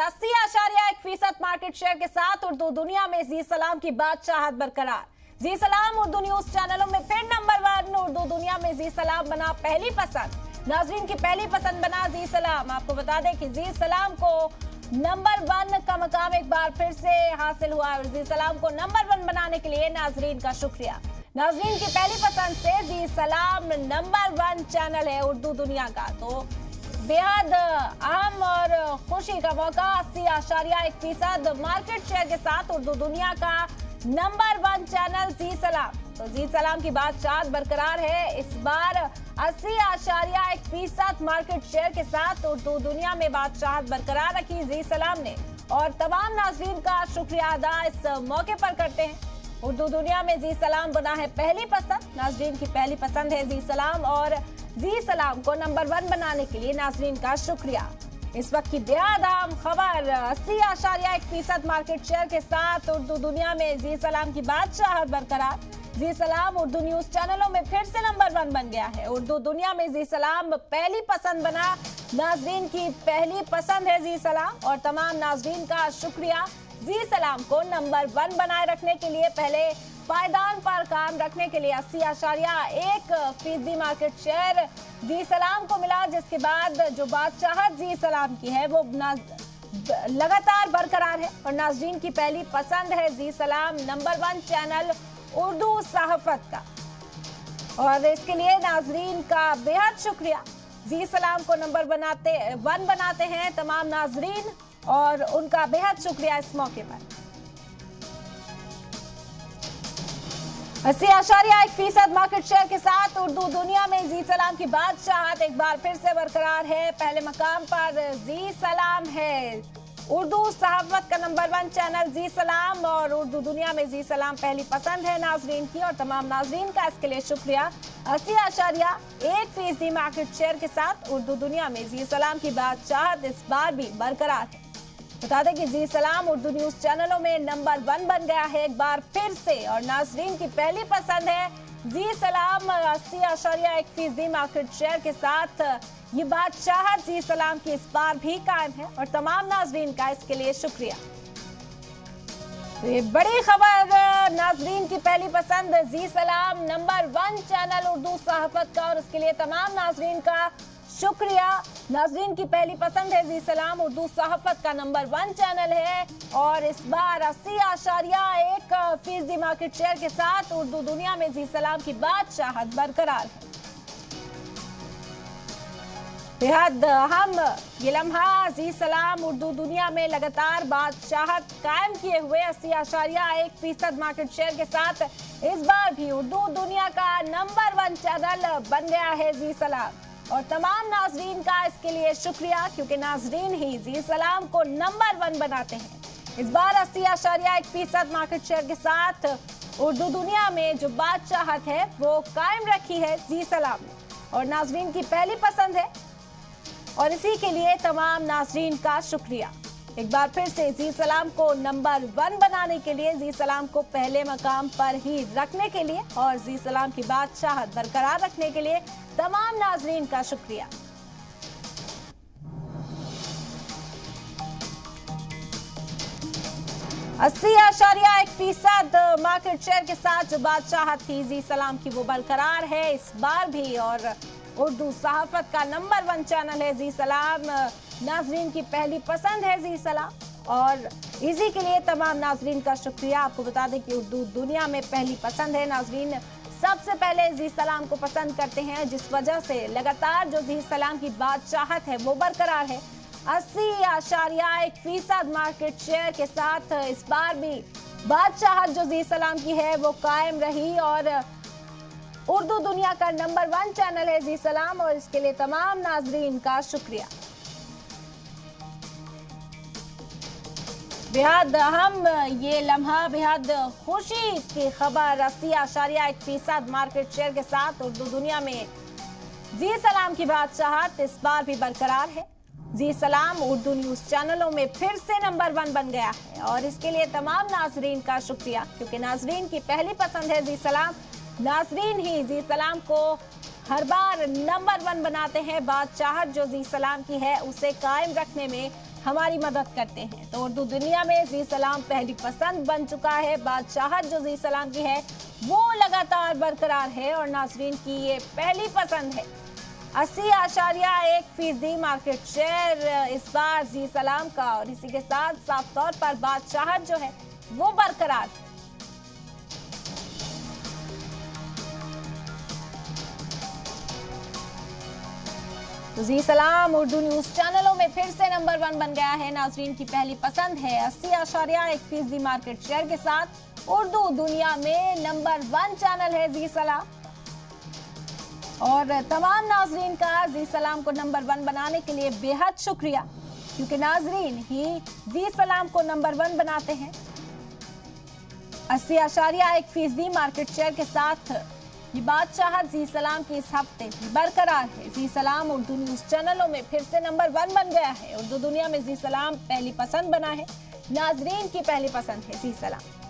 80.1% market share के साथ उर्दू दुनिया में जी सलाम की बादशाहत बरकरार। जी सलाम उर्दू न्यूज चैनलों में फिर नंबर 1 उर्दू दुनिया में जी सलाम बना पहली पसंद। नाजरीन की पहली पसंद बना जी सलाम। आपको बता दें कि जी सलाम को नंबर 1 का मकाम एक बार फिर से हासिल हुआ और जी सलाम को नंबर 1 बनाने के लिए नाजरीन का शुक्रिया। नाजरीन की पहली पसंद से जी सलाम नंबर 1 चैनल है उर्दू दुनिया का, तो बेहद अहम और खुशी का मौका। 80.1% मार्केट शेयर के साथ उर्दू दुनिया का नंबर 1 चैनल जी सलाम। तो जी सलाम की बादशाहत बरकरार है। इस बार 80.1% मार्केट शेयर के साथ उर्दू दुनिया में बादशाहत बरकरार रखी जी सलाम ने और तमाम नाज़रीन का शुक्रिया अदा इस मौके पर करते हैं। उर्दू दुनिया में जी सलाम बना है पहली पसंद। नाज़रीन की पहली पसंद है जी सलाम और जी सलाम को नंबर 1 बनाने के लिए नाज़रीन का शुक्रिया। इस वक्त की बेहद अहम खबर 80.1% मार्केट शेयर के साथ उर्दू दुनिया में जी सलाम की बादशाहत बरकरार। जी सलाम उर्दू न्यूज चैनलों में फिर से नंबर 1 बन गया है। उर्दू दुनिया में जी सलाम पहली पसंद बना। नाज़रीन की पहली पसंद है जी सलाम और तमाम नाज़रीन का शुक्रिया। जी सलाम को नंबर 1 बनाए रखने के लिए पहले पायदान पर काम रखने के लिए 80.1% मार्केट शेयर जी सलाम को मिला, जिसके बाद जो बादशाहत जी सलाम की है वो लगातार बरकरार है और नाज़रीन की पहली पसंद है जी सलाम नंबर 1 चैनल उर्दू सहाफत का और इसके लिए नाज़रीन का बेहद शुक्रिया। जी सलाम को नंबर 1 बनाते हैं तमाम नाज़रीन और उनका बेहद शुक्रिया इस मौके पर। 80.1% मार्केट शेयर के साथ उर्दू दुनिया में जी सलाम की बादशाहत एक बार फिर से बरकरार है। पहले मकाम पर जी सलाम है। उर्दू सहाफत का नंबर 1 चैनल जी सलाम और उर्दू दुनिया में जी सलाम पहली पसंद है नाजरीन की और तमाम नाजरीन का इसके लिए शुक्रिया। 80.1% मार्केट शेयर के साथ उर्दू दुनिया में जी सलाम की बादशाहत इस बार भी बरकरार है। बता दें कि जी सलाम उर्दू न्यूज चैनलों में नंबर 1 बन गया है एक बार फिर से और नाजरीन की पहली पसंद है जी सलाम। 80.1% मार्केट शेयर के साथ ये बादशाहत जी सलाम की इस बार भी कायम है और तमाम नाजरीन का इसके लिए शुक्रिया। तो ये बड़ी खबर नाजरीन की पहली पसंद जी सलाम नंबर 1 चैनल उर्दू सहाफत का और इसके लिए तमाम नाजरीन का शुक्रिया। नाजरीन की पहली पसंद है जी सलाम उर्दू सहाफत का नंबर 1 चैनल है और इस बार 80.1% मार्केट शेयर के साथ उर्दू दुनिया में जी सलाम की बादशाहत बरकरार है। बेहद अहम ये लम्हा जी सलाम उर्दू दुनिया में लगातार बादशाहत कायम किए हुए 80.1% मार्केट शेयर के साथ इस बार भी उर्दू दुनिया का नंबर 1 चैनल बन गया है जी सलाम और तमाम नाजरीन का इसके लिए शुक्रिया क्योंकि नाजरीन ही जी सलाम को नंबर 1 बनाते हैं। इस बार 80.1% मार्केट शेयर के साथ उर्दू दुनिया में जो बादशाहत है वो कायम रखी है जी सलाम ने और नाजरीन की पहली पसंद है और इसी के लिए तमाम नाजरीन का शुक्रिया। एक बार फिर से जी सलाम को नंबर 1 बनाने के लिए जी सलाम को पहले मकाम पर ही रखने के लिए और जी सलाम की बादशाहत बरकरार रखने के लिए तमाम नाजरीन का शुक्रिया। अस्सी 80.1% मार्केट शेयर के साथ जो बादशाहत थी जी सलाम की वो बरकरार है इस बार भी और उर्दू सहाफत का नंबर 1 चैनल है जी सलाम। नाजरीन की पहली पसंद है जी सलाम और इसी के लिए तमाम नाजरीन का शुक्रिया। आपको बता दें कि उर्दू दुनिया में पहली पसंद है। नाजरीन सबसे पहले जी सलाम को पसंद करते हैं जिस वजह से लगातार जो जी सलाम की बादशाहत है वो बरकरार है। 80.1% मार्केट शेयर के साथ इस बार भी बादशाहत जो जी सलाम की है वो कायम रही और उर्दू दुनिया का नंबर 1 चैनल है जी सलाम और इसके लिए तमाम नाजरीन का शुक्रिया। बेहद अहम ये लम्हा बेहद खुशी की खबर 80.1% मार्केट शेयर के साथ उर्दू दुनिया में जी सलाम की बादशाहत इस बार भी बरकरार है। जी सलाम उर्दू न्यूज चैनलों में फिर से नंबर 1 बन गया है और इसके लिए तमाम नाजरीन का शुक्रिया क्योंकि नाजरीन की पहली पसंद है जी सलाम। नाजरीन ही जी सलाम को हर बार नंबर 1 बनाते हैं। बादशाहत जो जी सलाम की है उसे कायम रखने में हमारी मदद करते हैं। तो उर्दू दुनिया में जी सलाम पहली पसंद बन चुका है। बादशाहत जो जी सलाम की है वो लगातार बरकरार है और नाजरीन की ये पहली पसंद है। 80.1% मार्केट शेयर इस बार जी सलाम का, और इसी के साथ साफ तौर पर बादशाहत जो है वो बरकरार है। तो जी सलाम उर्दू न्यूज चैनलों में फिर से नंबर 1 बन गया है। नाजरीन की पहली पसंद है। 80.1% मार्केट शेयर के साथ उर्दू दुनिया में नंबर 1 चैनल है जी सलाम। और तमाम नाजरीन का जी सलाम को नंबर 1 बनाने के लिए बेहद शुक्रिया, क्योंकि नाजरीन ही जी सलाम को नंबर 1 बनाते हैं। 80.1% मार्केट शेयर के साथ ये बादशाहत जी सलाम की इस हफ्ते बरकरार है। जी सलाम उर्दू न्यूज चैनलों में फिर से नंबर 1 बन गया है। उर्दू दुनिया में जी सलाम पहली पसंद बना है। नाजरीन की पहली पसंद है जी सलाम।